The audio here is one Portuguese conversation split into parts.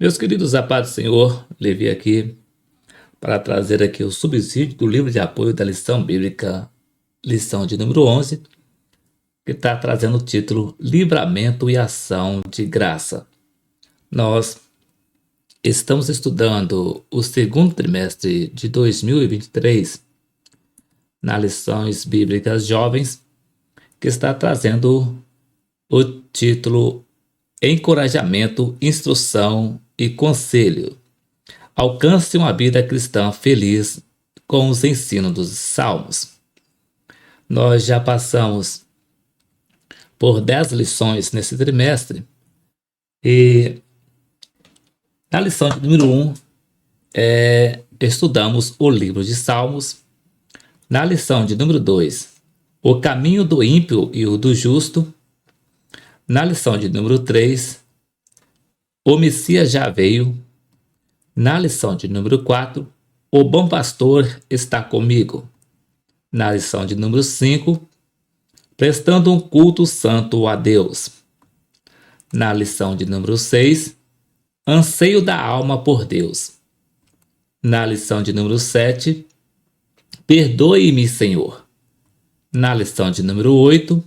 Meus queridos, a paz do Senhor, Levi aqui para trazer aqui o subsídio do livro de apoio da lição bíblica, lição de número 11, que está trazendo o título Livramento e Ação de Graça. Nós estamos estudando o segundo trimestre de 2023 nas lições bíblicas jovens, que está trazendo o título Encorajamento, Instrução e Conselho. Alcance uma vida cristã feliz com os ensinos dos Salmos. Nós já passamos por 10 lições nesse trimestre e na lição de número 1 estudamos o livro de Salmos. Na lição de número 2, o caminho do ímpio e o do justo. Na lição de número 3, o Messias já veio. Na lição de número 4, o bom pastor está comigo. Na lição de número 5, prestando um culto santo a Deus. Na lição de número 6, anseio da alma por Deus. Na lição de número 7, perdoe-me, Senhor. Na lição de número 8,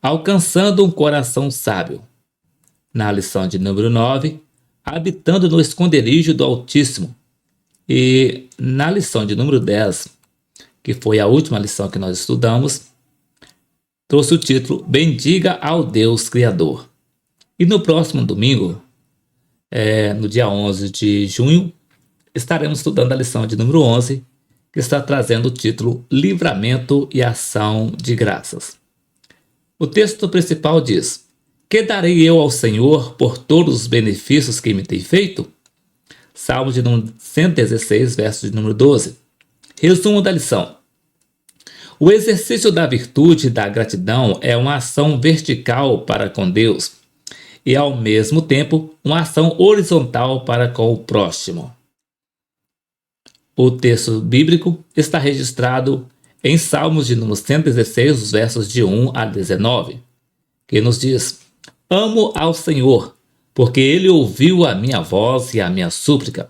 alcançando um coração sábio. Na lição de número 9, habitando no esconderijo do Altíssimo. E na lição de número 10, que foi a última lição que nós estudamos, trouxe o título Bendiga ao Deus Criador. E no próximo domingo, no dia 11 de junho, estaremos estudando a lição de número 11, que está trazendo o título Livramento e Ação de Graças. O texto principal diz: Que darei eu ao Senhor por todos os benefícios que me tem feito? Salmo de número 116, verso de número 12. Resumo da lição. O exercício da virtude e da gratidão é uma ação vertical para com Deus e, ao mesmo tempo, uma ação horizontal para com o próximo. O texto bíblico está registrado em Salmos de número 116, os versos de 1 a 19, que nos diz: Amo ao Senhor, porque Ele ouviu a minha voz e a minha súplica,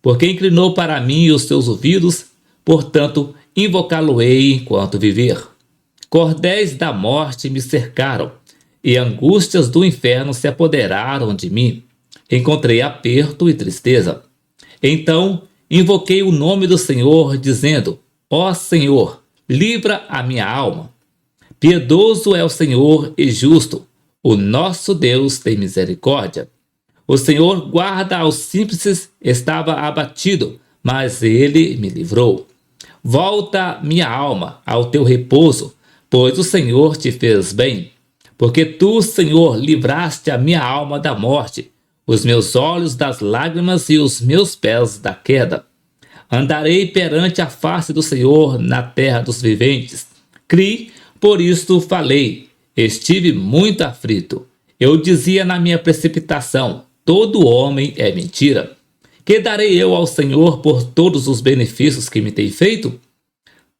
porque inclinou para mim os seus ouvidos, portanto, invocá-lo-ei enquanto viver. Cordéis da morte me cercaram, e angústias do inferno se apoderaram de mim. Encontrei aperto e tristeza. Então, invoquei o nome do Senhor, dizendo: Ó Senhor, livra a minha alma. Piedoso é o Senhor e justo. O nosso Deus tem misericórdia. O Senhor guarda aos simples, estava abatido, mas ele me livrou. Volta, minha alma, ao teu repouso, pois o Senhor te fez bem. Porque tu, Senhor, livraste a minha alma da morte, os meus olhos das lágrimas e os meus pés da queda. Andarei perante a face do Senhor na terra dos viventes. Criei, por isto falei. Estive muito aflito. Eu dizia na minha precipitação: todo homem é mentira. Que darei eu ao Senhor por todos os benefícios que me tem feito?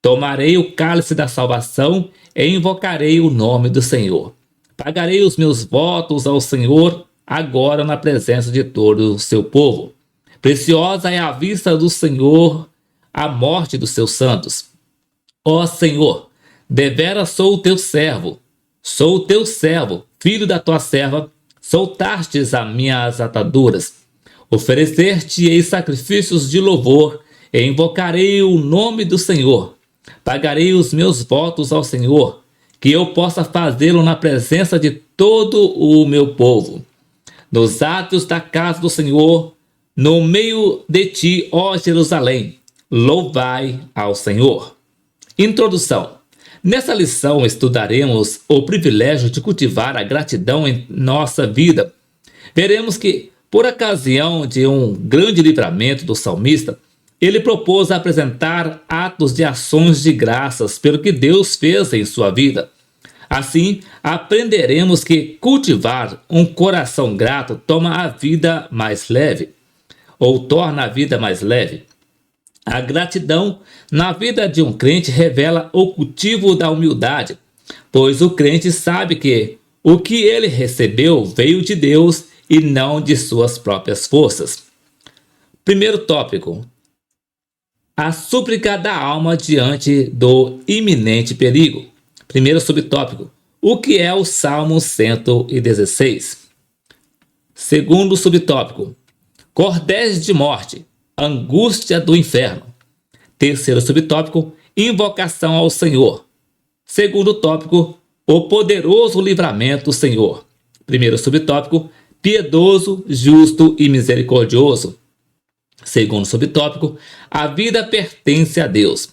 Tomarei o cálice da salvação e invocarei o nome do Senhor. Pagarei os meus votos ao Senhor agora na presença de todo o seu povo. Preciosa é a vista do Senhor a morte dos seus santos. Ó Senhor, deveras sou o teu servo. Sou o teu servo, filho da tua serva. Soltastes as minhas ataduras. Oferecer-te-ei sacrifícios de louvor e invocarei o nome do Senhor. Pagarei os meus votos ao Senhor, que eu possa fazê-lo na presença de todo o meu povo. Nos átrios da casa do Senhor, no meio de ti, ó Jerusalém, louvai ao Senhor. Introdução. Nessa lição estudaremos o privilégio de cultivar a gratidão em nossa vida. Veremos que, por ocasião de um grande livramento do salmista, ele propôs apresentar atos de ações de graças pelo que Deus fez em sua vida. Assim, aprenderemos que cultivar um coração grato torna a vida mais leve. A gratidão na vida de um crente revela o cultivo da humildade, pois o crente sabe que o que ele recebeu veio de Deus e não de suas próprias forças. Primeiro tópico: a súplica da alma diante do iminente perigo. Primeiro subtópico: o que é o Salmo 116? Segundo subtópico: cordéis de morte, angústia do inferno. Terceiro subtópico: invocação ao Senhor. Segundo tópico: o poderoso livramento do Senhor. Primeiro subtópico: piedoso, justo e misericordioso. Segundo subtópico: a vida pertence a Deus.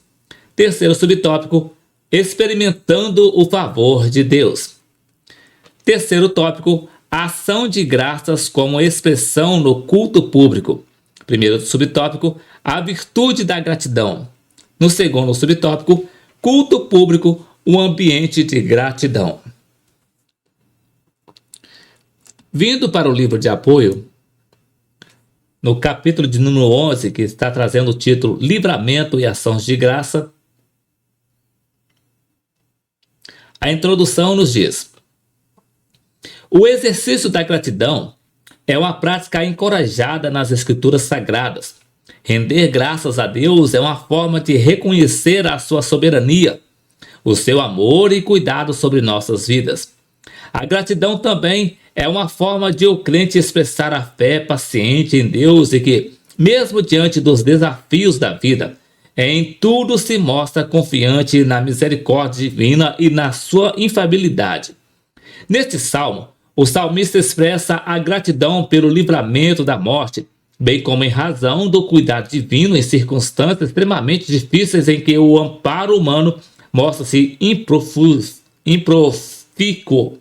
Terceiro subtópico: experimentando o favor de Deus. Terceiro tópico: ação de graças como expressão no culto público. Primeiro subtópico: a virtude da gratidão. No segundo subtópico: culto público, um ambiente de gratidão. Vindo para o livro de apoio, no capítulo de número 11, que está trazendo o título Livramento e Ações de Graça, a introdução nos diz: o exercício da gratidão é uma prática encorajada nas Escrituras Sagradas. Render graças a Deus é uma forma de reconhecer a sua soberania, o seu amor e cuidado sobre nossas vidas. A gratidão também é uma forma de o crente expressar a fé paciente em Deus e que, mesmo diante dos desafios da vida, em tudo se mostra confiante na misericórdia divina e na sua infalibilidade. Neste salmo, o salmista expressa a gratidão pelo livramento da morte, bem como em razão do cuidado divino em circunstâncias extremamente difíceis em que o amparo humano mostra-se improfícuo.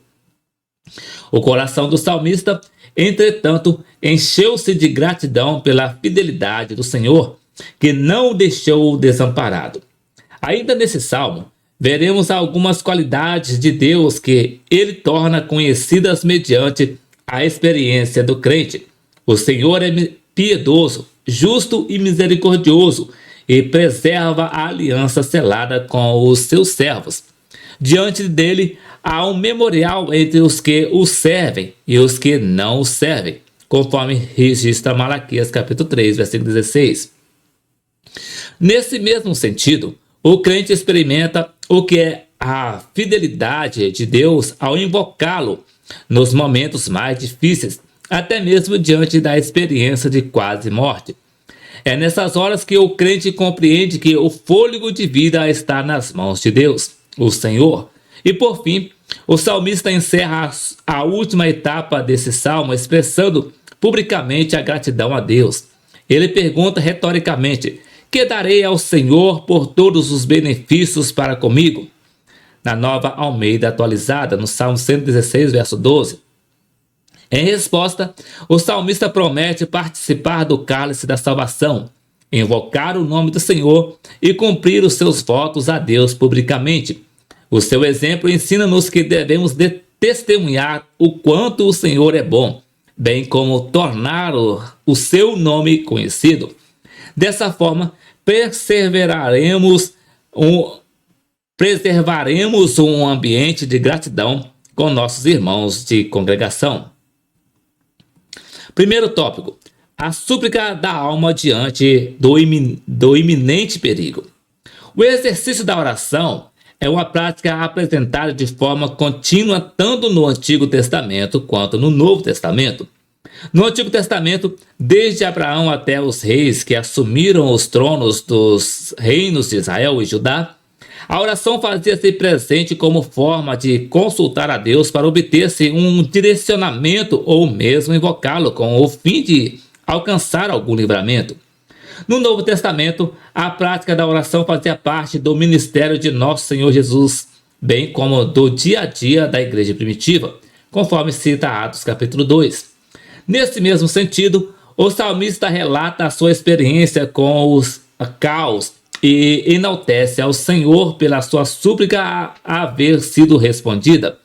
O coração do salmista, entretanto, encheu-se de gratidão pela fidelidade do Senhor, que não o deixou desamparado. Ainda nesse salmo, veremos algumas qualidades de Deus que ele torna conhecidas mediante a experiência do crente. O Senhor é piedoso, justo e misericordioso e preserva a aliança selada com os seus servos. Diante dele há um memorial entre os que o servem e os que não o servem, conforme registra Malaquias capítulo 3, versículo 16. Nesse mesmo sentido, o crente experimenta o que é a fidelidade de Deus ao invocá-lo nos momentos mais difíceis, até mesmo diante da experiência de quase morte. É nessas horas que o crente compreende que o fôlego de vida está nas mãos de Deus, o Senhor. E por fim, o salmista encerra a última etapa desse salmo expressando publicamente a gratidão a Deus. Ele pergunta retoricamente: que darei ao Senhor por todos os benefícios para comigo? Na Nova Almeida Atualizada, no Salmo 116, verso 12. Em resposta, o salmista promete participar do cálice da salvação, invocar o nome do Senhor e cumprir os seus votos a Deus publicamente. O seu exemplo ensina-nos que devemos testemunhar o quanto o Senhor é bom, bem como tornar o seu nome conhecido. Dessa forma, preservaremos um ambiente de gratidão com nossos irmãos de congregação. Primeiro tópico: a súplica da alma diante do iminente perigo. O exercício da oração é uma prática apresentada de forma contínua tanto no Antigo Testamento quanto no Novo Testamento. No Antigo Testamento, desde Abraão até os reis que assumiram os tronos dos reinos de Israel e Judá, a oração fazia-se presente como forma de consultar a Deus para obter-se um direcionamento ou mesmo invocá-lo com o fim de alcançar algum livramento. No Novo Testamento, a prática da oração fazia parte do ministério de Nosso Senhor Jesus, bem como do dia a dia da igreja primitiva, conforme cita Atos capítulo 2. Nesse mesmo sentido, o salmista relata a sua experiência com os caos e enaltece ao Senhor pela sua súplica a haver sido respondida.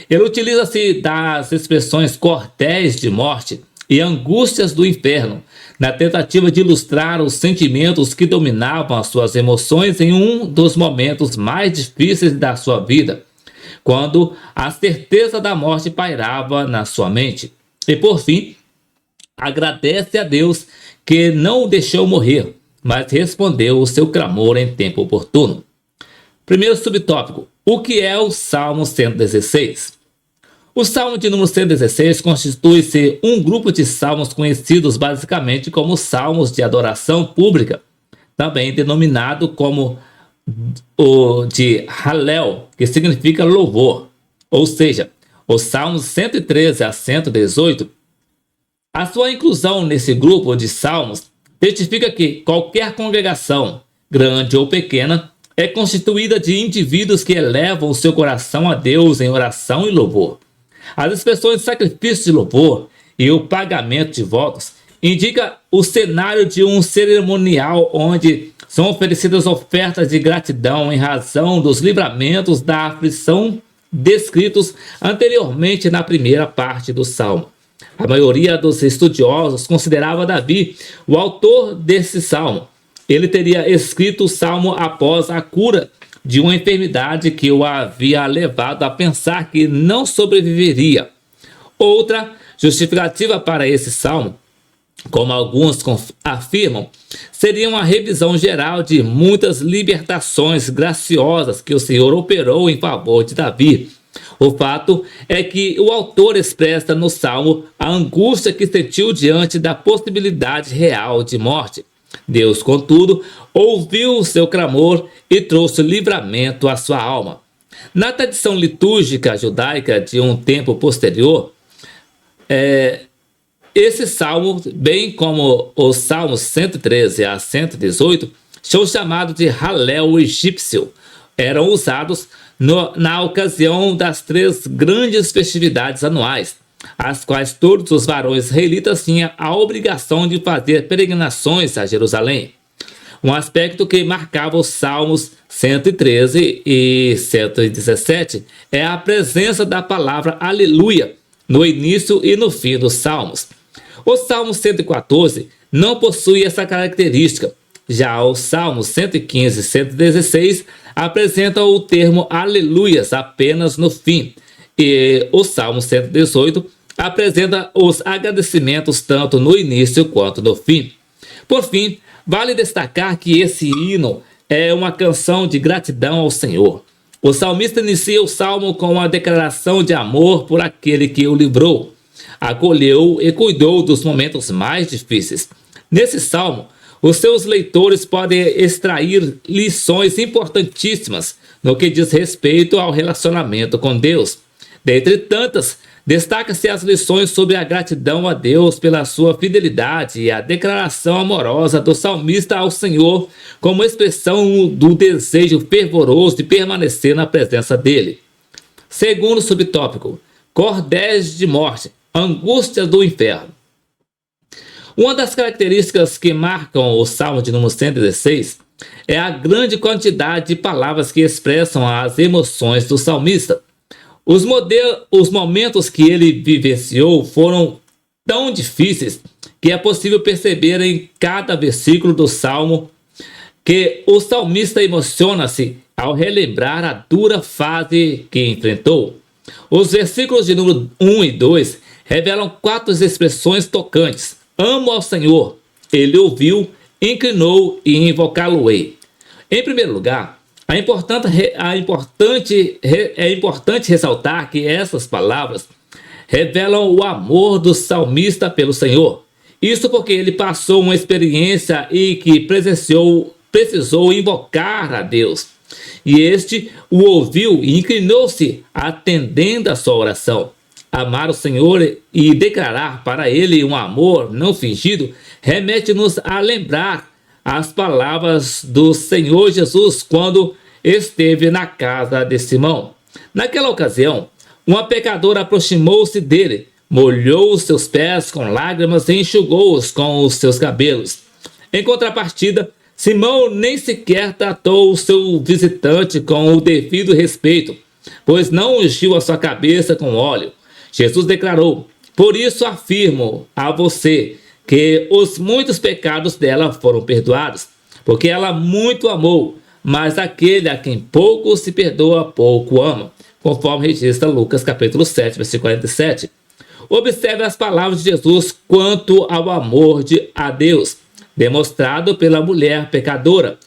Ele utiliza-se das expressões cordéis de morte e angústias do inferno, na tentativa de ilustrar os sentimentos que dominavam as suas emoções em um dos momentos mais difíceis da sua vida, quando a certeza da morte pairava na sua mente. E por fim, agradece a Deus que não o deixou morrer, mas respondeu o seu clamor em tempo oportuno. Primeiro subtópico: o que é o Salmo 116? O Salmo de número 116 constitui-se um grupo de salmos conhecidos basicamente como salmos de adoração pública, também denominado como o de Hallel, que significa louvor. Ou seja, os salmos 113 a 118. A sua inclusão nesse grupo de salmos testifica que qualquer congregação, grande ou pequena, é constituída de indivíduos que elevam o seu coração a Deus em oração e louvor. As expressões de sacrifício de louvor e o pagamento de votos indicam o cenário de um cerimonial onde são oferecidas ofertas de gratidão em razão dos livramentos da aflição descritos anteriormente na primeira parte do Salmo. A maioria dos estudiosos considerava Davi o autor desse salmo. Ele teria escrito o salmo após a cura de uma enfermidade que o havia levado a pensar que não sobreviveria. Outra justificativa para esse salmo, como alguns afirmam, seria uma revisão geral de muitas libertações graciosas que o Senhor operou em favor de Davi. O fato é que o autor expressa no Salmo a angústia que sentiu diante da possibilidade real de morte. Deus, contudo, ouviu o seu clamor e trouxe livramento à sua alma. Na tradição litúrgica judaica de um tempo posterior, esse salmo, bem como os salmos 113 a 118, são chamados de Hallel egípcio. Eram usados na ocasião das 3 grandes festividades anuais, as quais todos os varões israelitas tinham a obrigação de fazer peregrinações a Jerusalém. Um aspecto que marcava os salmos 113 e 117 é a presença da palavra aleluia no início e no fim dos salmos. O Salmo 114 não possui essa característica. Já os Salmos 115 e 116 apresentam o termo aleluias apenas no fim. E o Salmo 118 apresenta os agradecimentos tanto no início quanto no fim. Por fim, vale destacar que esse hino é uma canção de gratidão ao Senhor. O salmista inicia o salmo com uma declaração de amor por aquele que o livrou, acolheu e cuidou dos momentos mais difíceis. Nesse salmo, os seus leitores podem extrair lições importantíssimas no que diz respeito ao relacionamento com Deus. Dentre tantas, destaca-se as lições sobre a gratidão a Deus pela sua fidelidade e a declaração amorosa do salmista ao Senhor como expressão do desejo fervoroso de permanecer na presença dele. Segundo subtópico, cordéis de morte, angústias do inferno. Uma das características que marcam o Salmo de número 116 é a grande quantidade de palavras que expressam as emoções do salmista. Os momentos que ele vivenciou foram tão difíceis que é possível perceber em cada versículo do Salmo que o salmista emociona-se ao relembrar a dura fase que enfrentou. Os versículos de número 1 e 2 revelam 4 expressões tocantes. Amo ao Senhor, ele ouviu, inclinou e invocá-lo-ei. Em primeiro lugar, é importante ressaltar que essas palavras revelam o amor do salmista pelo Senhor. Isso porque ele passou uma experiência e que precisou invocar a Deus. E este o ouviu e inclinou-se atendendo a sua oração. Amar o Senhor e declarar para ele um amor não fingido remete-nos a lembrar as palavras do Senhor Jesus quando esteve na casa de Simão. Naquela ocasião, uma pecadora aproximou-se dele, molhou os seus pés com lágrimas e enxugou-os com os seus cabelos. Em contrapartida, Simão nem sequer tratou o seu visitante com o devido respeito, pois não ungiu a sua cabeça com óleo. Jesus declarou: por isso afirmo a você que os muitos pecados dela foram perdoados, porque ela muito amou, mas aquele a quem pouco se perdoa, pouco ama, conforme registra Lucas capítulo 7, versículo 47. Observe as palavras de Jesus quanto ao amor a Deus, demonstrado pela mulher pecadora.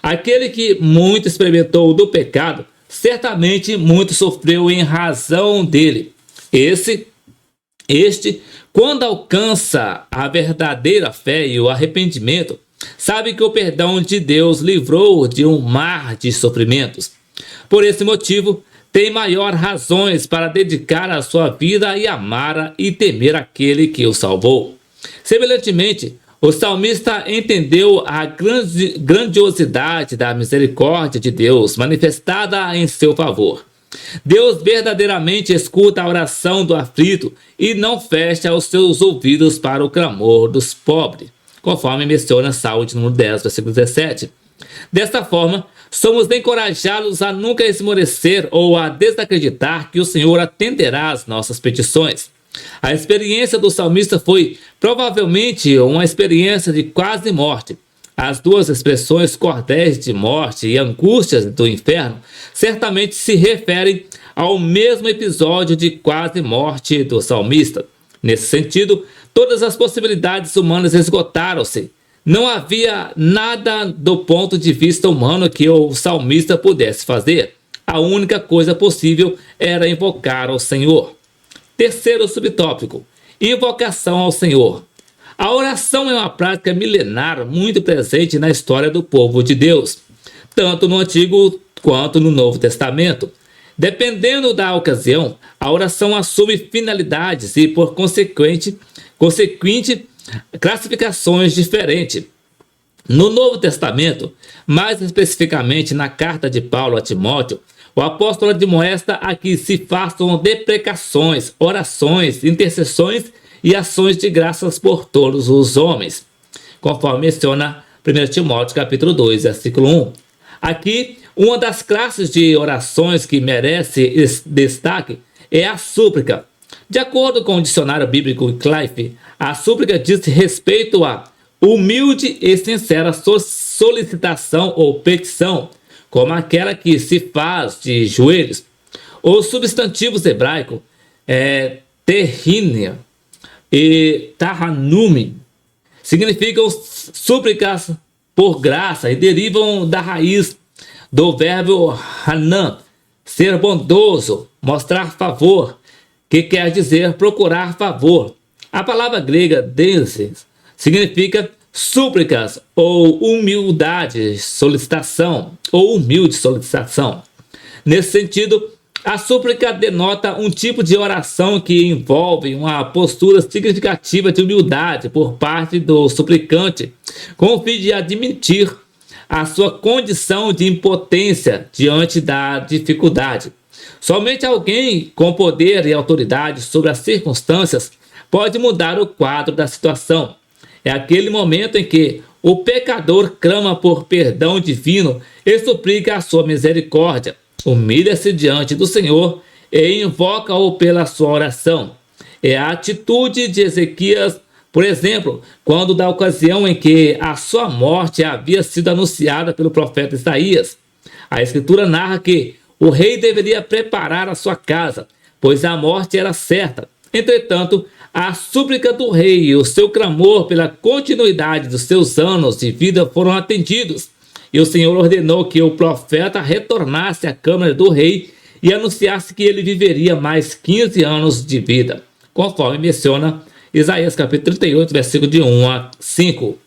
Aquele que muito experimentou do pecado, certamente muito sofreu em razão dele. Este, quando alcança a verdadeira fé e o arrependimento, sabe que o perdão de Deus livrou de um mar de sofrimentos. Por esse motivo, tem maior razões para dedicar a sua vida e amar e temer aquele que o salvou. Semelhantemente, o salmista entendeu a grandiosidade da misericórdia de Deus manifestada em seu favor. Deus verdadeiramente escuta a oração do aflito e não fecha os seus ouvidos para o clamor dos pobres, conforme menciona Salmo de número 10, versículo 17. Desta forma, somos encorajados a nunca esmorecer ou a desacreditar que o Senhor atenderá às nossas petições. A experiência do salmista foi provavelmente uma experiência de quase morte. As duas expressões cordéis de morte e angústias do inferno certamente se referem ao mesmo episódio de quase morte do salmista. Nesse sentido, todas as possibilidades humanas esgotaram-se. Não havia nada do ponto de vista humano que o salmista pudesse fazer. A única coisa possível era invocar ao Senhor. Terceiro subtópico: invocação ao Senhor. A oração é uma prática milenar muito presente na história do povo de Deus, tanto no Antigo quanto no Novo Testamento. Dependendo da ocasião, a oração assume finalidades e, por consequente, classificações diferentes. No Novo Testamento, mais especificamente na carta de Paulo a Timóteo, o apóstolo admoesta a que se façam deprecações, orações, intercessões e ações de graças por todos os homens, conforme menciona 1 Timóteo capítulo 2, versículo 1. Aqui, uma das classes de orações que merece destaque é a súplica. De acordo com o dicionário bíblico Clive, a súplica diz respeito a humilde e sincera solicitação ou petição, como aquela que se faz de joelhos. Os substantivos hebraicos terrinia e tahanumi significam súplicas por graça e derivam da raiz do verbo hanan, ser bondoso, mostrar favor, que quer dizer procurar favor. A palavra grega denses significa súplicas ou humildade, solicitação ou humilde solicitação. Nesse sentido, a súplica denota um tipo de oração que envolve uma postura significativa de humildade por parte do suplicante, com o fim de admitir a sua condição de impotência diante da dificuldade. Somente alguém com poder e autoridade sobre as circunstâncias pode mudar o quadro da situação. É aquele momento em que o pecador clama por perdão divino e suplica a sua misericórdia, humilha-se diante do Senhor e invoca-o pela sua oração. É a atitude de Ezequias, por exemplo, quando da ocasião em que a sua morte havia sido anunciada pelo profeta Isaías. A Escritura narra que o rei deveria preparar a sua casa, pois a morte era certa. Entretanto, a súplica do rei e o seu clamor pela continuidade dos seus anos de vida foram atendidos, e o Senhor ordenou que o profeta retornasse à câmara do rei e anunciasse que ele viveria mais 15 anos de vida, conforme menciona Isaías capítulo 38, versículo de 1 a 5.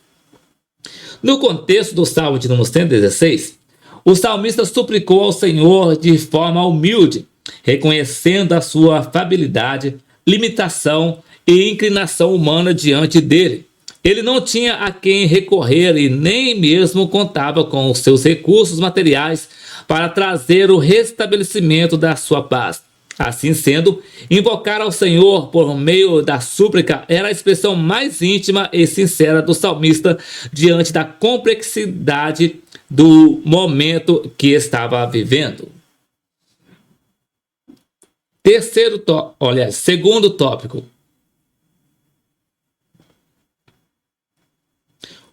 No contexto do Salmo de número 116, o salmista suplicou ao Senhor de forma humilde, reconhecendo a sua fabilidade, limitação e inclinação humana diante dele. Ele não tinha a quem recorrer e nem mesmo contava com os seus recursos materiais para trazer o restabelecimento da sua paz. Assim sendo, invocar ao Senhor por meio da súplica era a expressão mais íntima e sincera do salmista diante da complexidade do momento que estava vivendo. Segundo tópico: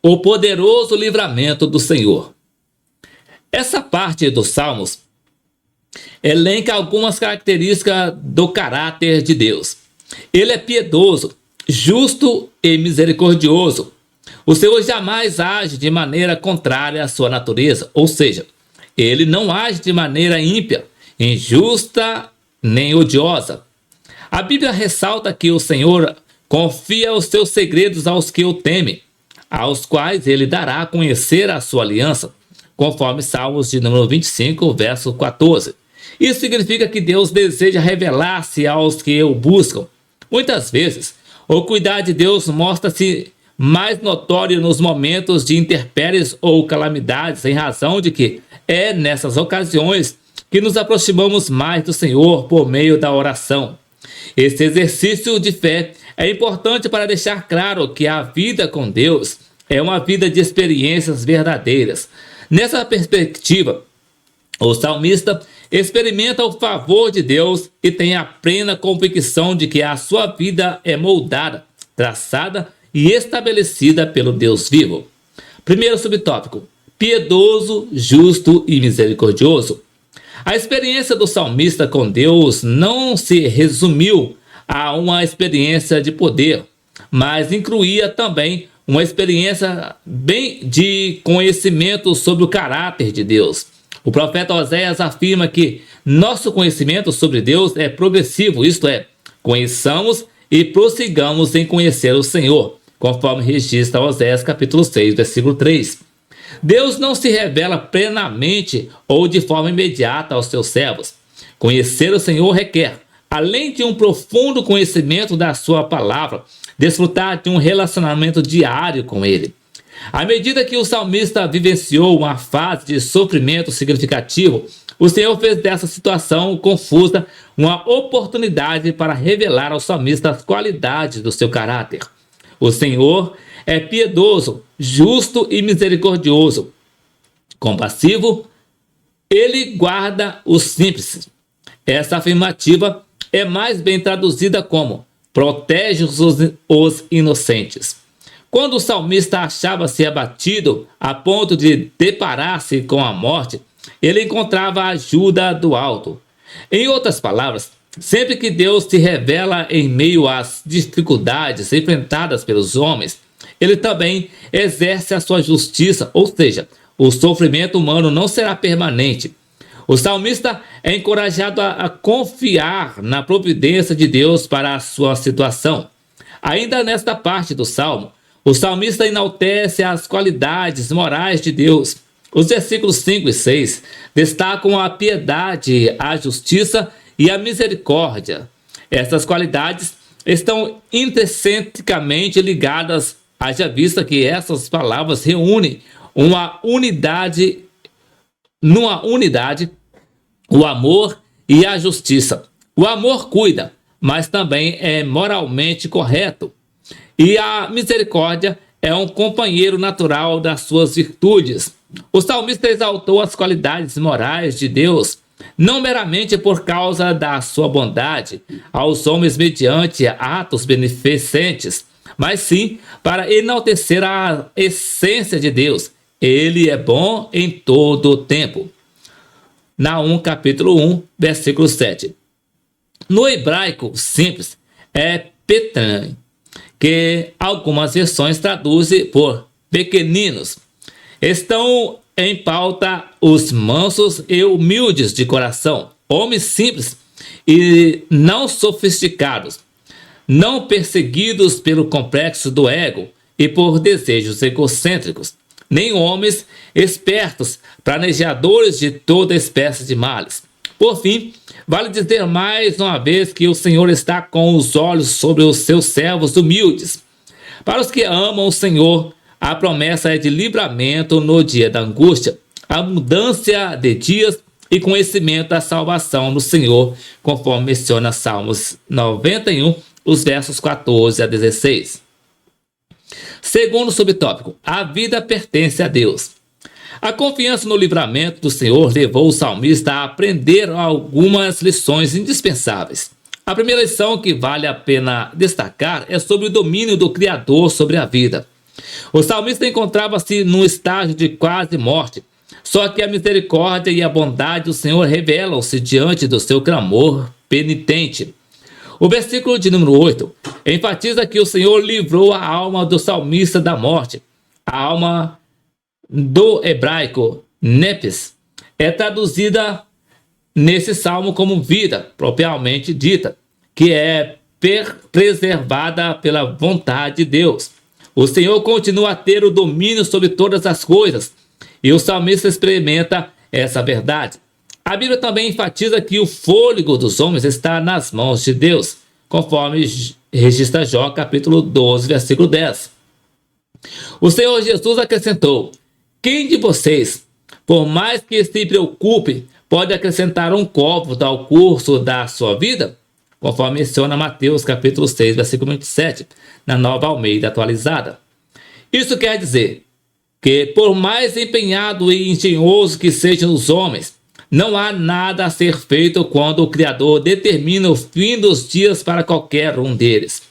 o poderoso livramento do Senhor. Essa parte dos Salmos elenca algumas características do caráter de Deus. Ele é piedoso, justo e misericordioso. O Senhor jamais age de maneira contrária à sua natureza, ou seja, ele não age de maneira ímpia, injusta nem odiosa. A Bíblia ressalta que o Senhor confia os seus segredos aos que o temem, aos quais ele dará a conhecer a sua aliança, conforme Salmos de número 25, verso 14. Isso significa que Deus deseja revelar-se aos que o buscam. Muitas vezes, o cuidado de Deus mostra-se mais notório nos momentos de intempéries ou calamidades, em razão de que é nessas ocasiões que nos aproximamos mais do Senhor por meio da oração. Esse exercício de fé é importante para deixar claro que a vida com Deus é uma vida de experiências verdadeiras. Nessa perspectiva, o salmista experimenta o favor de Deus e tem a plena convicção de que a sua vida é moldada, traçada e estabelecida pelo Deus vivo. Primeiro subtópico: piedoso, justo e misericordioso. A experiência do salmista com Deus não se resumiu a uma experiência de poder, mas incluía também uma experiência bem de conhecimento sobre o caráter de Deus. O profeta Oséias afirma que nosso conhecimento sobre Deus é progressivo, isto é, conheçamos e prossigamos em conhecer o Senhor, conforme registra Oséias capítulo 6, versículo 3. Deus não se revela plenamente ou de forma imediata aos seus servos. Conhecer o Senhor requer, além de um profundo conhecimento da sua palavra, desfrutar de um relacionamento diário com ele. À medida que o salmista vivenciou uma fase de sofrimento significativo, o Senhor fez dessa situação confusa uma oportunidade para revelar ao salmista as qualidades do seu caráter. O Senhor é piedoso, justo e misericordioso. Compassivo, ele guarda os simples. Essa afirmativa é mais bem traduzida como protege os inocentes. Quando o salmista achava-se abatido a ponto de deparar-se com a morte, ele encontrava a ajuda do alto. Em outras palavras, sempre que Deus se revela em meio às dificuldades enfrentadas pelos homens, ele também exerce a sua justiça, ou seja, o sofrimento humano não será permanente. O salmista é encorajado a confiar na providência de Deus para a sua situação. Ainda nesta parte do salmo, o salmista enaltece as qualidades morais de Deus. Os versículos 5 e 6 destacam a piedade, a justiça e a misericórdia. Essas qualidades estão intrinsecamente ligadas, haja vista que essas palavras reúnem numa unidade, o amor e a justiça. O amor cuida, mas também é moralmente correto. E a misericórdia é um companheiro natural das suas virtudes. O salmista exaltou as qualidades morais de Deus, não meramente por causa da sua bondade aos homens mediante atos beneficentes, mas sim para enaltecer a essência de Deus. Ele é bom em todo o tempo. Naum capítulo 1, versículo 7. No hebraico simples é Petran, que algumas versões traduzem por pequeninos. Estão em pauta os mansos e humildes de coração, homens simples e não sofisticados, não perseguidos pelo complexo do ego e por desejos egocêntricos, nem homens espertos, planejadores de toda espécie de males. Por fim, vale dizer mais uma vez que o Senhor está com os olhos sobre os seus servos humildes. Para os que amam o Senhor, a promessa é de livramento no dia da angústia, abundância de dias e conhecimento da salvação do Senhor, conforme menciona Salmos 91, os versos 14 a 16. Segundo subtópico, a vida pertence a Deus. A confiança no livramento do Senhor levou o salmista a aprender algumas lições indispensáveis. A primeira lição que vale a pena destacar é sobre o domínio do Criador sobre a vida. O salmista encontrava-se num estágio de quase morte, só que a misericórdia e a bondade do Senhor revelam-se diante do seu clamor penitente. O versículo de número 8 enfatiza que o Senhor livrou a alma do salmista da morte. A alma do hebraico nepes é traduzida nesse salmo como vida, propriamente dita, que é preservada pela vontade de Deus. O Senhor continua a ter o domínio sobre todas as coisas, e o salmista experimenta essa verdade. A Bíblia também enfatiza que o fôlego dos homens está nas mãos de Deus, conforme registra Jó, capítulo 12, versículo 10. O Senhor Jesus acrescentou: quem de vocês, por mais que se preocupe, pode acrescentar um copo ao curso da sua vida? Conforme menciona Mateus, capítulo 6, versículo 27, na Nova Almeida atualizada. Isso quer dizer que, por mais empenhado e engenhoso que sejam os homens, não há nada a ser feito quando o Criador determina o fim dos dias para qualquer um deles.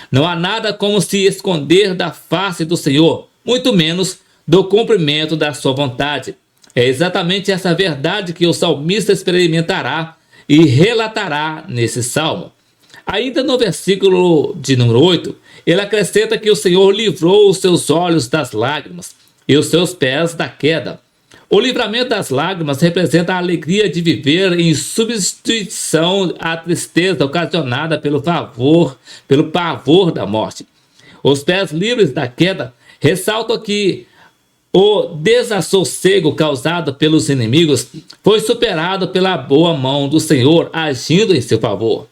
Não há nada como se esconder da face do Senhor, muito menos do cumprimento da sua vontade. É exatamente essa verdade que o salmista experimentará e relatará nesse salmo. Ainda no versículo de número 8, ele acrescenta que o Senhor livrou os seus olhos das lágrimas e os seus pés da queda. O livramento das lágrimas representa a alegria de viver em substituição à tristeza ocasionada pelo pavor da morte. Os pés livres da queda ressaltam que o desassossego causado pelos inimigos foi superado pela boa mão do Senhor agindo em seu favor.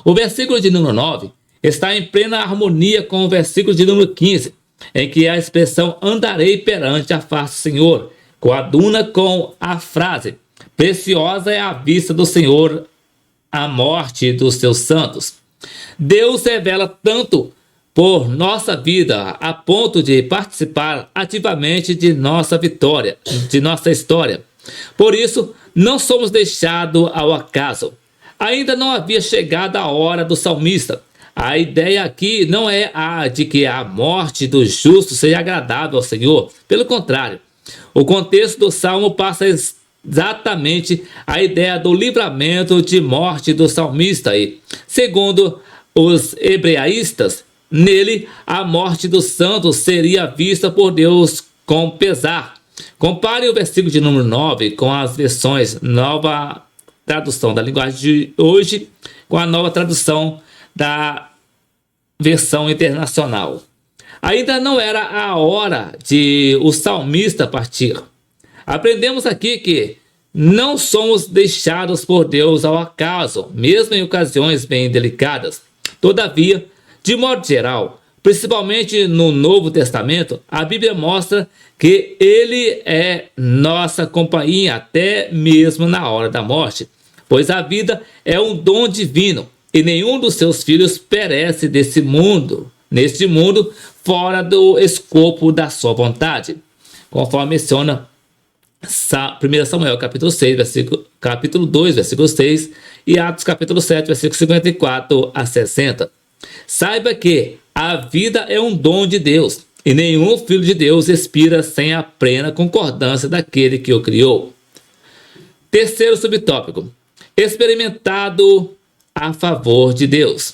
O versículo de número 9 está em plena harmonia com o versículo de número 15, em que a expressão andarei perante a face do Senhor coaduna com a frase preciosa é a vista do Senhor a morte dos seus santos. Deus revela tanto por nossa vida a ponto de participar ativamente de nossa vitória, de nossa história. Por isso, não somos deixados ao acaso. Ainda não havia chegado a hora do salmista. A ideia aqui não é a de que a morte do justo seja agradável ao Senhor. Pelo contrário, o contexto do salmo passa exatamente a ideia do livramento de morte do salmista e, segundo os hebraístas, nele a morte dos santos seria vista por Deus com pesar. Compare o versículo de número 9 com as versões Nova Tradução da Linguagem de hoje com a Nova Tradução da Versão Internacional. Ainda não era a hora de o salmista partir. Aprendemos aqui que não somos deixados por Deus ao acaso, mesmo em ocasiões bem delicadas. Todavia, de modo geral, principalmente no Novo Testamento, a Bíblia mostra que Ele é nossa companhia até mesmo na hora da morte, pois a vida é um dom divino e nenhum dos seus filhos perece neste mundo fora do escopo da sua vontade, conforme menciona 1 Samuel capítulo 6, capítulo 2, versículo 6 e Atos capítulo 7, versículo 54 a 60. Saiba que a vida é um dom de Deus e nenhum filho de Deus expira sem a plena concordância daquele que o criou. Terceiro subtópico: experimentado a favor de Deus.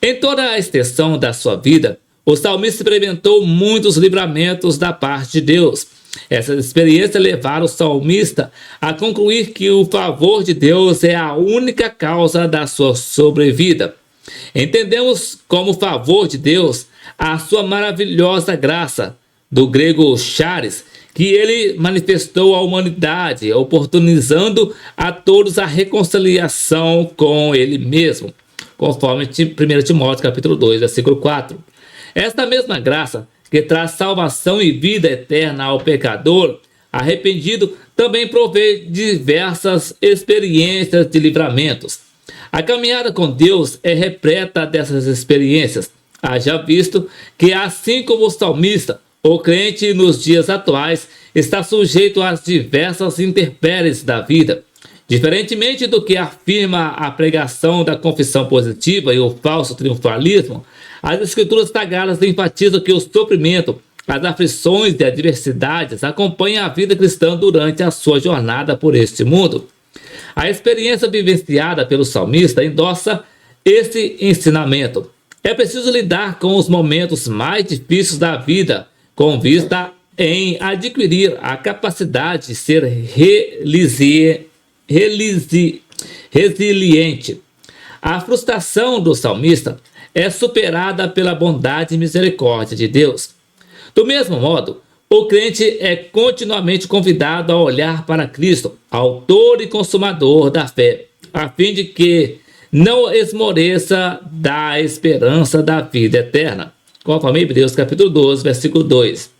Em toda a extensão da sua vida, o salmista experimentou muitos livramentos da parte de Deus. Essas experiências levaram o salmista a concluir que o favor de Deus é a única causa da sua sobrevida. Entendemos como favor de Deus a sua maravilhosa graça, do grego charis, que ele manifestou à humanidade, oportunizando a todos a reconciliação com ele mesmo, conforme 1 Timóteo capítulo 2, versículo 4. Esta mesma graça, que traz salvação e vida eterna ao pecador arrependido, também provê diversas experiências de livramentos. A caminhada com Deus é repleta dessas experiências. Haja visto que, assim como o salmista, o crente nos dias atuais está sujeito às diversas intempéries da vida. Diferentemente do que afirma a pregação da confissão positiva e o falso triunfalismo, as escrituras sagradas enfatizam que o sofrimento, as aflições e adversidades acompanham a vida cristã durante a sua jornada por este mundo. A experiência vivenciada pelo salmista endossa esse ensinamento. É preciso lidar com os momentos mais difíceis da vida, com vista em adquirir a capacidade de ser resiliente. A frustração do salmista é superada pela bondade e misericórdia de Deus. Do mesmo modo, o crente é continuamente convidado a olhar para Cristo, autor e consumador da fé, a fim de que não esmoreça da esperança da vida eterna. Conforme Hebreus capítulo 12, versículo 2.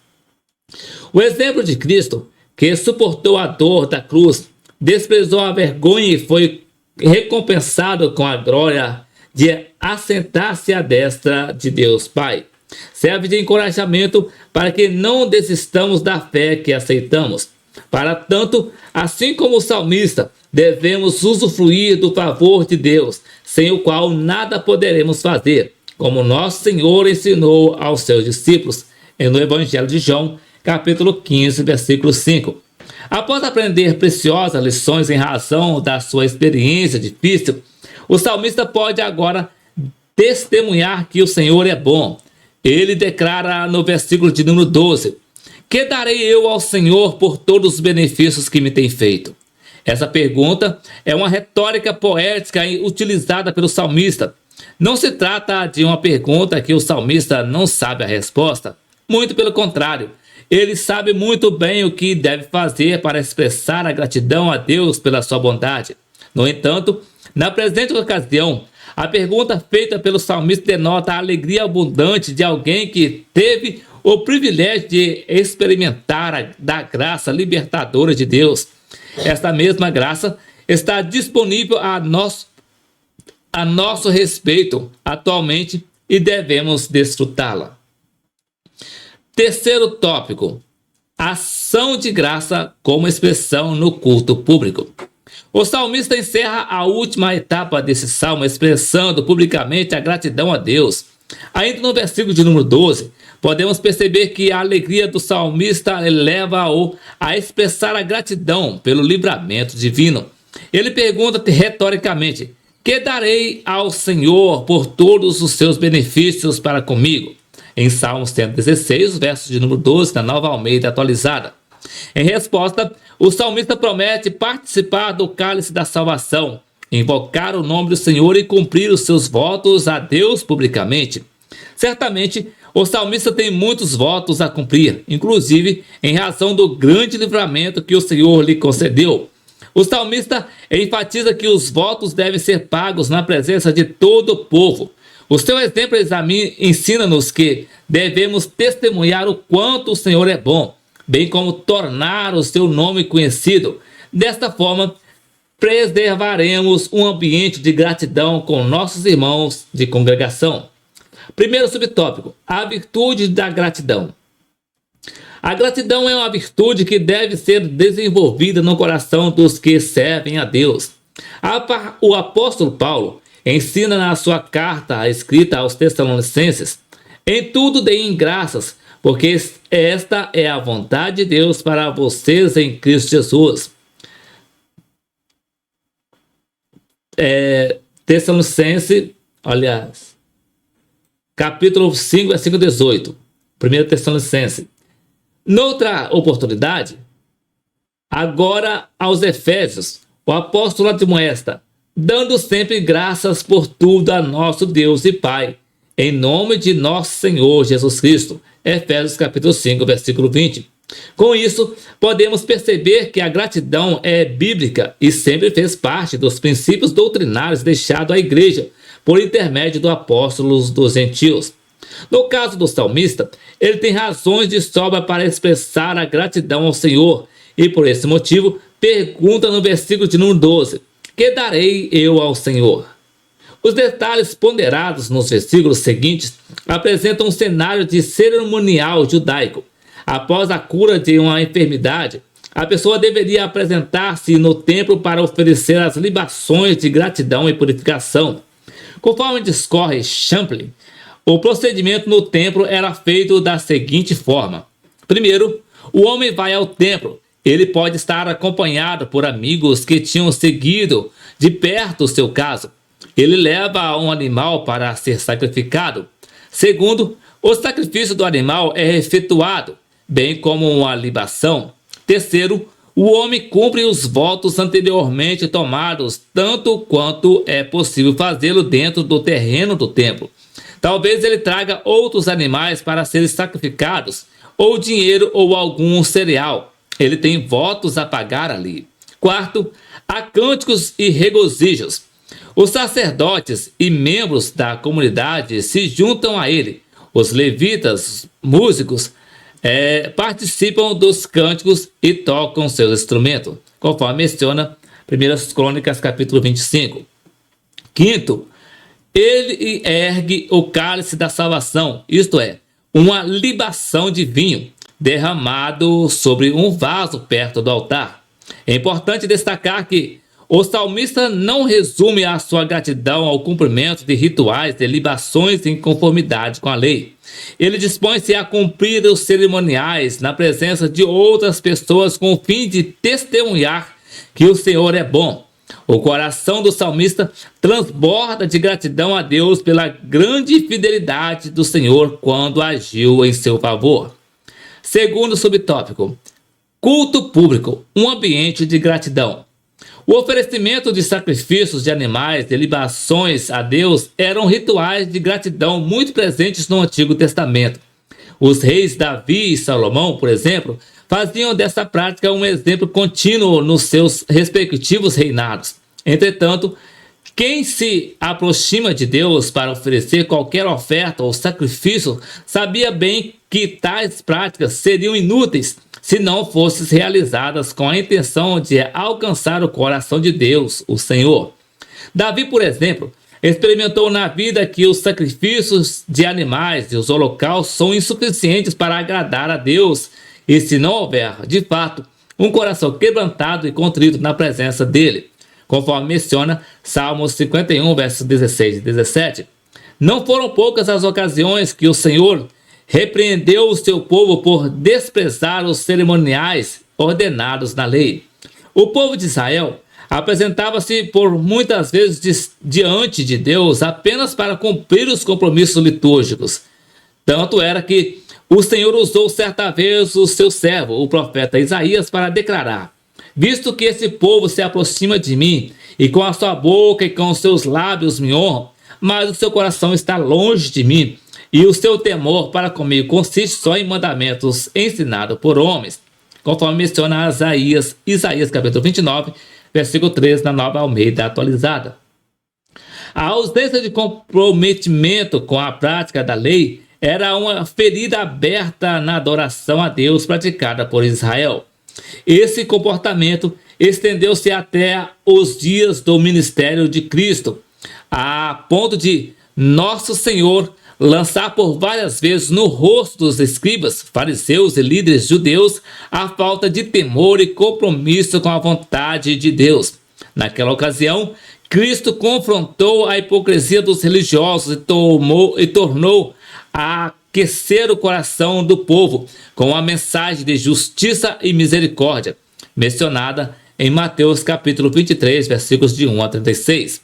O exemplo de Cristo, que suportou a dor da cruz, desprezou a vergonha e foi recompensado com a glória de assentar-se à destra de Deus Pai, serve de encorajamento para que não desistamos da fé que aceitamos. Para tanto, assim como o salmista, devemos usufruir do favor de Deus, sem o qual nada poderemos fazer, como nosso Senhor ensinou aos seus discípulos no Evangelho de João, capítulo 15, versículo 5. Após aprender preciosas lições em razão da sua experiência difícil, o salmista pode agora testemunhar que o Senhor é bom. Ele declara no versículo de número 12: que darei eu ao Senhor por todos os benefícios que me tem feito? Essa pergunta é uma retórica poética utilizada pelo salmista. Não se trata de uma pergunta que o salmista não sabe a resposta. Muito pelo contrário, ele sabe muito bem o que deve fazer para expressar a gratidão a Deus pela sua bondade. No entanto, na presente ocasião, a pergunta feita pelo salmista denota a alegria abundante de alguém que teve o privilégio de experimentar da graça libertadora de Deus. Esta mesma graça está disponível a nosso respeito atualmente e devemos desfrutá-la. Terceiro tópico: ação de graça como expressão no culto público. O salmista encerra a última etapa desse salmo expressando publicamente a gratidão a Deus. Ainda no versículo de número 12, podemos perceber que a alegria do salmista leva-o a expressar a gratidão pelo livramento divino. Ele pergunta retoricamente: que darei ao Senhor por todos os seus benefícios para comigo? Em Salmos 116, versos de número 12, na Nova Almeida atualizada. Em resposta, o salmista promete participar do cálice da salvação, invocar o nome do Senhor e cumprir os seus votos a Deus publicamente. Certamente, o salmista tem muitos votos a cumprir, inclusive em razão do grande livramento que o Senhor lhe concedeu. O salmista enfatiza que os votos devem ser pagos na presença de todo o povo. O seu exemplo ensina-nos que devemos testemunhar o quanto o Senhor é bom, bem como tornar o seu nome conhecido. Desta forma, preservaremos um ambiente de gratidão com nossos irmãos de congregação. Primeiro subtópico: a virtude da gratidão. A gratidão é uma virtude que deve ser desenvolvida no coração dos que servem a Deus. O apóstolo Paulo ensina na sua carta escrita aos Tessalonicenses: em tudo deem graças, porque esta é a vontade de Deus para vocês em Cristo Jesus. Tessalonicenses, aliás, capítulo 5, versículo 18. 1 Tessalonicenses. Noutra oportunidade, agora aos Efésios, o apóstolo admoesta: dando sempre graças por tudo a nosso Deus e Pai, em nome de nosso Senhor Jesus Cristo. Efésios capítulo 5, versículo 20. Com isso, podemos perceber que a gratidão é bíblica e sempre fez parte dos princípios doutrinários deixados à igreja por intermédio dos apóstolos dos gentios. No caso do salmista, ele tem razões de sobra para expressar a gratidão ao Senhor e, por esse motivo, pergunta no versículo de número 12: que darei eu ao Senhor? Os detalhes ponderados nos versículos seguintes apresentam um cenário de cerimonial judaico. Após a cura de uma enfermidade, a pessoa deveria apresentar-se no templo para oferecer as libações de gratidão e purificação. Conforme discorre Champlin, o procedimento no templo era feito da seguinte forma: primeiro, o homem vai ao templo. Ele pode estar acompanhado por amigos que tinham seguido de perto o seu caso. ele leva um animal para ser sacrificado. Segundo, o sacrifício do animal é efetuado, bem como uma libação. Terceiro, o homem cumpre os votos anteriormente tomados, tanto quanto é possível fazê-lo dentro do terreno do templo. Talvez ele traga outros animais para serem sacrificados, ou dinheiro ou algum cereal. Ele tem votos a pagar ali. Quarto, há cânticos e regozijos. Os sacerdotes e membros da comunidade se juntam a ele. Os levitas, músicos, participam dos cânticos e tocam seus instrumentos, conforme menciona 1 Crônicas, capítulo 25. Quinto, ele ergue o cálice da salvação, isto é, uma libação de vinho derramado sobre um vaso perto do altar. É importante destacar que o salmista não resume a sua gratidão ao cumprimento de rituais de libações em conformidade com a lei. Ele dispõe-se a cumprir os cerimoniais na presença de outras pessoas com o fim de testemunhar que o Senhor é bom. O coração do salmista transborda de gratidão a Deus pela grande fidelidade do Senhor quando agiu em seu favor. Segundo subtópico, culto público, um ambiente de gratidão. O oferecimento de sacrifícios de animais e libações a Deus eram rituais de gratidão muito presentes no Antigo Testamento. Os reis Davi e Salomão, por exemplo, faziam dessa prática um exemplo contínuo nos seus respectivos reinados. Entretanto, quem se aproxima de Deus para oferecer qualquer oferta ou sacrifício sabia bem que tais práticas seriam inúteis se não fossem realizadas com a intenção de alcançar o coração de Deus, o Senhor. Davi, por exemplo, experimentou na vida que os sacrifícios de animais e os holocaustos são insuficientes para agradar a Deus, e se não houver, de fato, um coração quebrantado e contrito na presença dele, conforme menciona Salmos 51, versos 16 e 17. Não foram poucas as ocasiões que o Senhor repreendeu o seu povo por desprezar os cerimoniais ordenados na lei. O povo de Israel apresentava-se por muitas vezes diante de Deus apenas para cumprir os compromissos litúrgicos. Tanto era que o Senhor usou certa vez o seu servo, o profeta Isaías, para declarar: visto que esse povo se aproxima de mim, e com a sua boca e com os seus lábios me honram, mas o seu coração está longe de mim, e o seu temor para comigo consiste só em mandamentos ensinados por homens, conforme menciona Isaías capítulo 29, versículo 13, na Nova Almeida atualizada. A ausência de comprometimento com a prática da lei era uma ferida aberta na adoração a Deus praticada por Israel. Esse comportamento estendeu-se até os dias do ministério de Cristo, a ponto de Nosso Senhor lançar por várias vezes no rosto dos escribas, fariseus e líderes judeus a falta de temor e compromisso com a vontade de Deus. Naquela ocasião, Cristo confrontou a hipocrisia dos religiosos e tornou a aquecer o coração do povo com a mensagem de justiça e misericórdia, mencionada em Mateus capítulo 23, versículos de 1 a 36.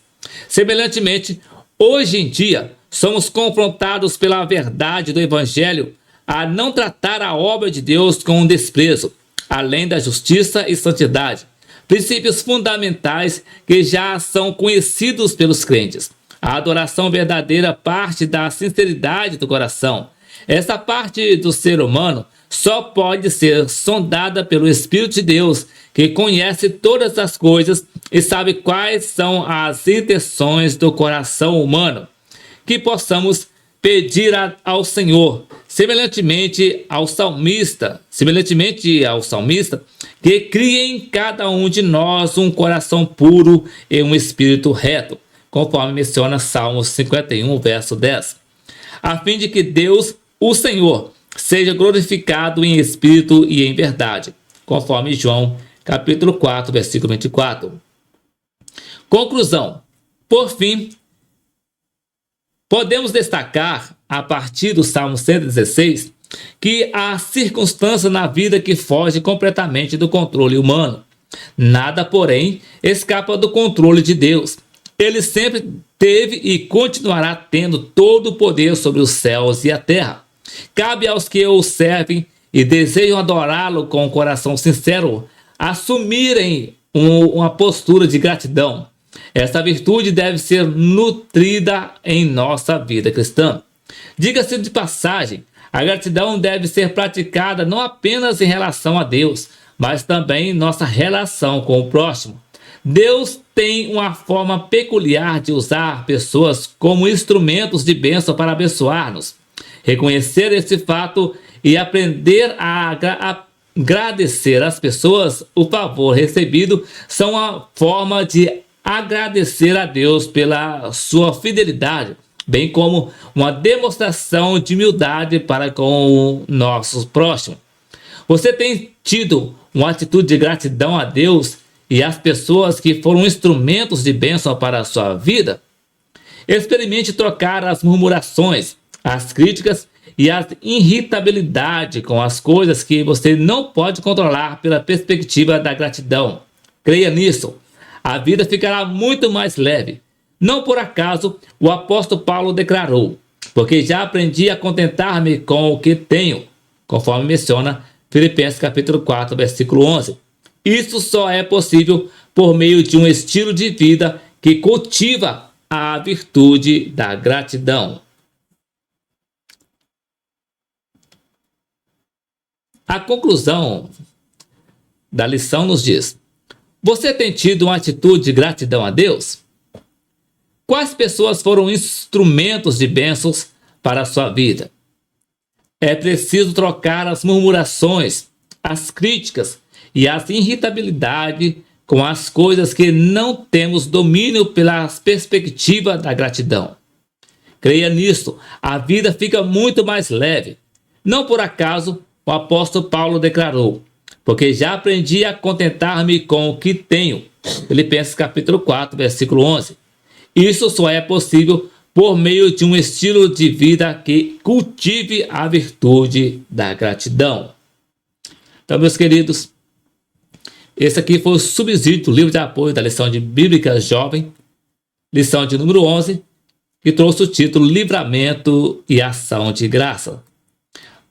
Semelhantemente, hoje em dia, somos confrontados pela verdade do Evangelho a não tratar a obra de Deus com desprezo, além da justiça e santidade, princípios fundamentais que já são conhecidos pelos crentes. A adoração verdadeira parte da sinceridade do coração. Essa parte do ser humano só pode ser sondada pelo Espírito de Deus, que conhece todas as coisas e sabe quais são as intenções do coração humano. Que possamos pedir ao Senhor, semelhantemente ao salmista, que crie em cada um de nós um coração puro e um espírito reto, conforme menciona Salmos 51, verso 10, a fim de que Deus, o Senhor, seja glorificado em espírito e em verdade, conforme João, capítulo 4, versículo 24. Conclusão. Por fim, podemos destacar, a partir do Salmo 116, que há circunstâncias na vida que fogem completamente do controle humano. Nada, porém, escapa do controle de Deus. Ele sempre teve e continuará tendo todo o poder sobre os céus e a terra. Cabe aos que o servem e desejam adorá-lo com um coração sincero assumirem uma postura de gratidão. Esta virtude deve ser nutrida em nossa vida cristã. Diga-se de passagem, a gratidão deve ser praticada não apenas em relação a Deus, mas também em nossa relação com o próximo. Deus tem uma forma peculiar de usar pessoas como instrumentos de bênção para abençoar-nos. Reconhecer esse fato e aprender a agradecer às pessoas o favor recebido são uma forma de agradecer a Deus pela sua fidelidade, bem como uma demonstração de humildade para com o nosso próximo. Você tem tido uma atitude de gratidão a Deus e às pessoas que foram instrumentos de bênção para a sua vida? Experimente trocar as murmurações, as críticas e a irritabilidade com as coisas que você não pode controlar pela perspectiva da gratidão. Creia nisso. A vida ficará muito mais leve. Não por acaso o apóstolo Paulo declarou: porque já aprendi a contentar-me com o que tenho, conforme menciona Filipenses capítulo 4, versículo 11. Isso só é possível por meio de um estilo de vida que cultiva a virtude da gratidão. A conclusão da lição nos diz: você tem tido uma atitude de gratidão a Deus? Quais pessoas foram instrumentos de bênçãos para a sua vida? É preciso trocar as murmurações, as críticas e a irritabilidade com as coisas que não temos domínio pela perspectiva da gratidão. Creia nisso, a vida fica muito mais leve. Não por acaso o apóstolo Paulo declarou: porque já aprendi a contentar-me com o que tenho. Filipenses capítulo 4, versículo 11. Isso só é possível por meio de um estilo de vida que cultive a virtude da gratidão. Então, meus queridos, esse aqui foi o subsídio do livro de apoio da lição de Bíblica Jovem, lição de número 11, que trouxe o título Livramento e Ação de Graça.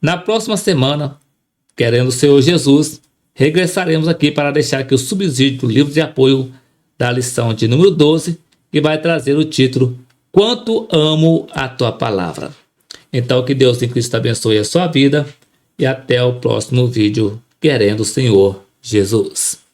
Na próxima semana, querendo o Senhor Jesus, regressaremos aqui para deixar aqui o subsídio do livro de apoio da lição de número 12, que vai trazer o título Quanto Amo a Tua Palavra. Então, que Deus em Cristo abençoe a sua vida e até o próximo vídeo, querendo o Senhor Jesus.